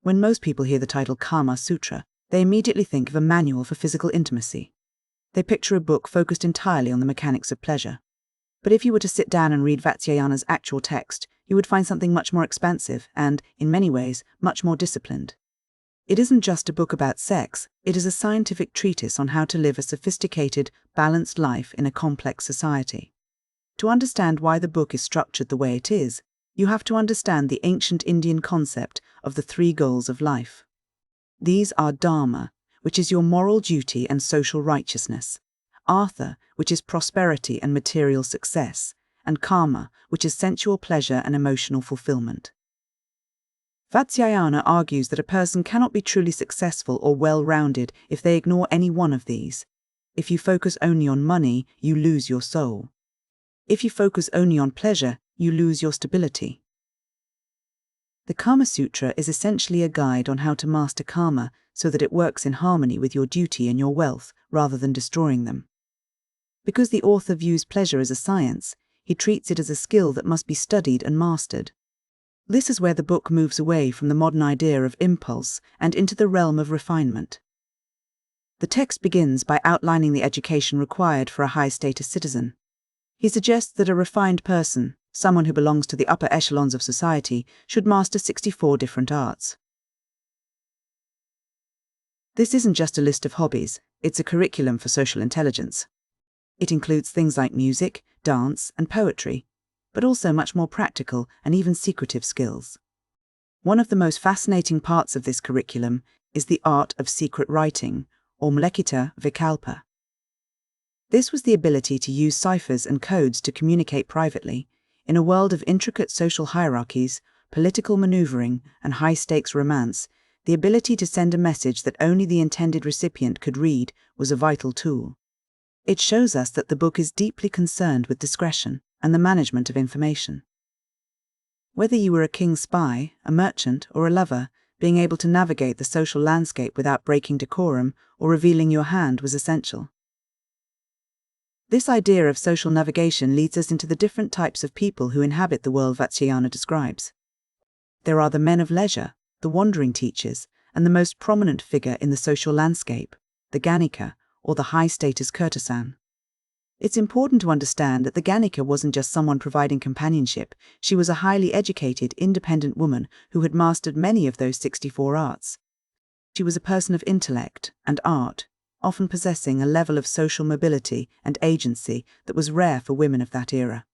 When most people hear the title Kama Sutra, they immediately think of a manual for physical intimacy. They picture a book focused entirely on the mechanics of pleasure. But if you were to sit down and read Vatsyayana's actual text, you would find something much more expansive and, in many ways, much more disciplined. It isn't just a book about sex, it is a scientific treatise on how to live a sophisticated, balanced life in a complex society. To understand why the book is structured the way it is, you have to understand the ancient Indian concept of the three goals of life. These are Dharma, which is your moral duty and social righteousness; Artha, which is prosperity and material success; and Kama, which is sensual pleasure and emotional fulfillment. Vatsyayana argues that a person cannot be truly successful or well-rounded if they ignore any one of these. If you focus only on money, you lose your soul. If you focus only on pleasure, you lose your stability. The Kama Sutra is essentially a guide on how to master karma so that it works in harmony with your duty and your wealth, rather than destroying them. Because the author views pleasure as a science, he treats it as a skill that must be studied and mastered. This is where the book moves away from the modern idea of impulse and into the realm of refinement. The text begins by outlining the education required for a high-status citizen. He suggests that a refined person, someone who belongs to the upper echelons of society, should master 64 different arts. This isn't just a list of hobbies, it's a curriculum for social intelligence. It includes things like music, dance, and poetry, but also much more practical and even secretive skills. One of the most fascinating parts of this curriculum is the art of secret writing, or mlekita vikalpa. This was the ability to use ciphers and codes to communicate privately, in a world of intricate social hierarchies, political maneuvering, and high-stakes romance. The ability to send a message that only the intended recipient could read was a vital tool. It shows us that the book is deeply concerned with discretion and the management of information. Whether you were a king's spy, a merchant, or a lover, being able to navigate the social landscape without breaking decorum or revealing your hand was essential. This idea of social navigation leads us into the different types of people who inhabit the world Vatsyayana describes. There are the men of leisure, the wandering teachers, and the most prominent figure in the social landscape, the Ganika, or the high-status courtesan. It's important to understand that the Ganika wasn't just someone providing companionship, she was a highly educated, independent woman who had mastered many of those 64 arts. She was a person of intellect and art, often possessing a level of social mobility and agency that was rare for women of that era.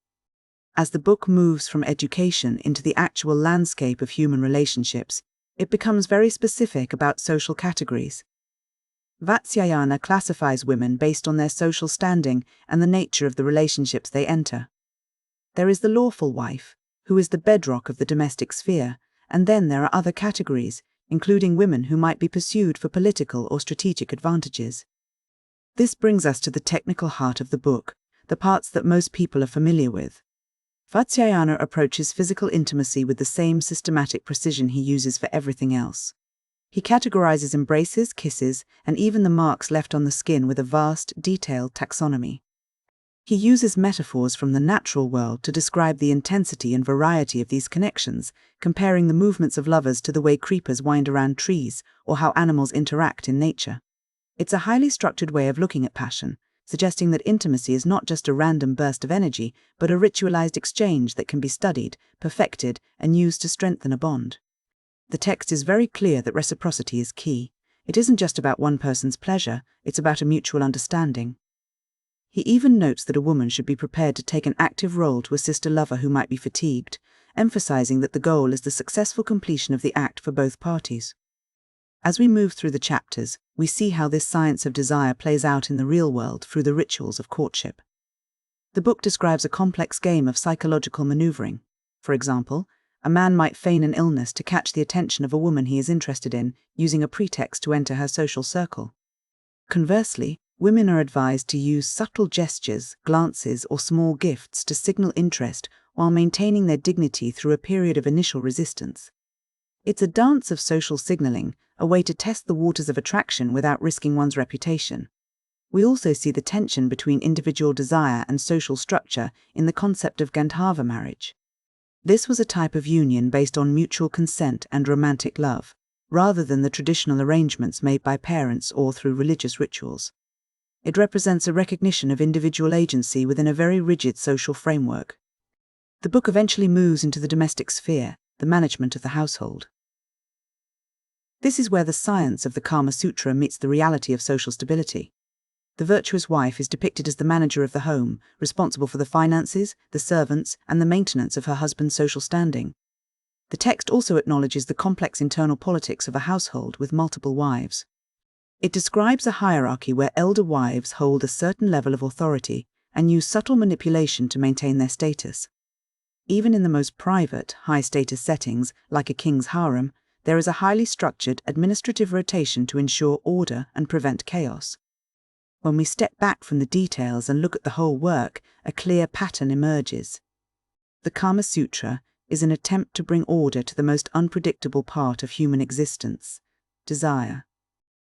As the book moves from education into the actual landscape of human relationships, it becomes very specific about social categories. Vatsyayana classifies women based on their social standing and the nature of the relationships they enter. There is the lawful wife, who is the bedrock of the domestic sphere, and then there are other categories, including women who might be pursued for political or strategic advantages. This brings us to the technical heart of the book, the parts that most people are familiar with. Vatsyayana approaches physical intimacy with the same systematic precision he uses for everything else. He categorizes embraces, kisses, and even the marks left on the skin with a vast, detailed taxonomy. He uses metaphors from the natural world to describe the intensity and variety of these connections, comparing the movements of lovers to the way creepers wind around trees or how animals interact in nature. It's a highly structured way of looking at passion, suggesting that intimacy is not just a random burst of energy, but a ritualized exchange that can be studied, perfected, and used to strengthen a bond. The text is very clear that reciprocity is key. It isn't just about one person's pleasure, it's about a mutual understanding. He even notes that a woman should be prepared to take an active role to assist a lover who might be fatigued, emphasizing that the goal is the successful completion of the act for both parties. As we move through the chapters, we see how this science of desire plays out in the real world through the rituals of courtship. The book describes a complex game of psychological maneuvering. For example, a man might feign an illness to catch the attention of a woman he is interested in, using a pretext to enter her social circle. Conversely, women are advised to use subtle gestures, glances, or small gifts to signal interest while maintaining their dignity through a period of initial resistance. It's a dance of social signaling, a way to test the waters of attraction without risking one's reputation. We also see the tension between individual desire and social structure in the concept of Gandharva marriage. This was a type of union based on mutual consent and romantic love. rather than the traditional arrangements made by parents or through religious rituals. It represents a recognition of individual agency within a very rigid social framework. The book eventually moves into the domestic sphere, the management of the household. This is where the science of the Kama Sutra meets the reality of social stability. The virtuous wife is depicted as the manager of the home, responsible for the finances, the servants, and the maintenance of her husband's social standing. The text also acknowledges the complex internal politics of a household with multiple wives. It describes a hierarchy where elder wives hold a certain level of authority and use subtle manipulation to maintain their status. Even in the most private, high-status settings, like a king's harem, there is a highly structured administrative rotation to ensure order and prevent chaos. When we step back from the details and look at the whole work, a clear pattern emerges. The Kama Sutra is an attempt to bring order to the most unpredictable part of human existence, desire.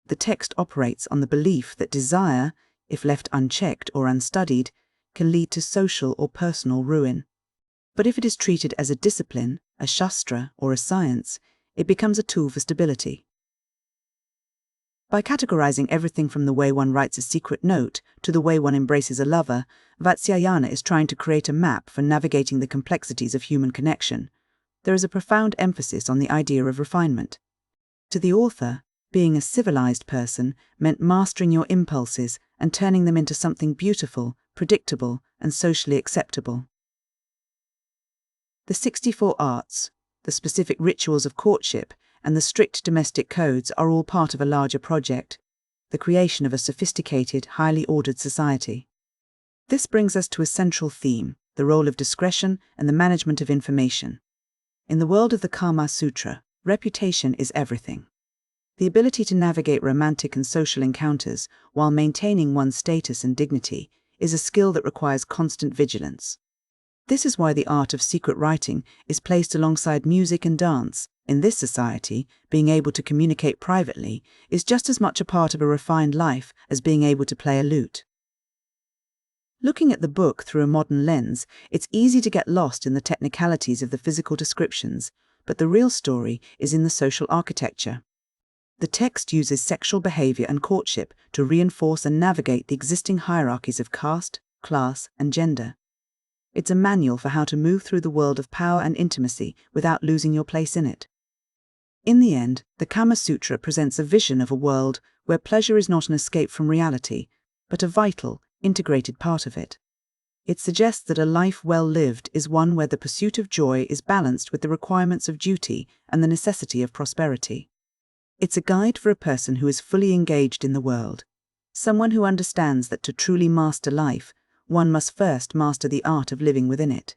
The text operates on the belief that desire, if left unchecked or unstudied, can lead to social or personal ruin. But if it is treated as a discipline, a shastra, or a science, it becomes a tool for stability. By categorizing everything from the way one writes a secret note to the way one embraces a lover, Vatsyayana is trying to create a map for navigating the complexities of human connection. There is a profound emphasis on the idea of refinement. To the author, being a civilized person meant mastering your impulses and turning them into something beautiful, predictable, and socially acceptable. The 64 arts, the specific rituals of courtship, and the strict domestic codes are all part of a larger project, the creation of a sophisticated, highly ordered society. This brings us to a central theme, the role of discretion and the management of information. In the world of the Kama Sutra, reputation is everything. The ability to navigate romantic and social encounters while maintaining one's status and dignity is a skill that requires constant vigilance. This is why the art of secret writing is placed alongside music and dance. In this society, being able to communicate privately is just as much a part of a refined life as being able to play a lute. Looking at the book through a modern lens, it's easy to get lost in the technicalities of the physical descriptions, but the real story is in the social architecture. The text uses sexual behavior and courtship to reinforce and navigate the existing hierarchies of caste, class, and gender. It's a manual for how to move through the world of power and intimacy without losing your place in it. In the end, the Kama Sutra presents a vision of a world where pleasure is not an escape from reality, but a vital, integrated part of it. It suggests that a life well lived is one where the pursuit of joy is balanced with the requirements of duty and the necessity of prosperity. It's a guide for a person who is fully engaged in the world, someone who understands that to truly master life, one must first master the art of living within it.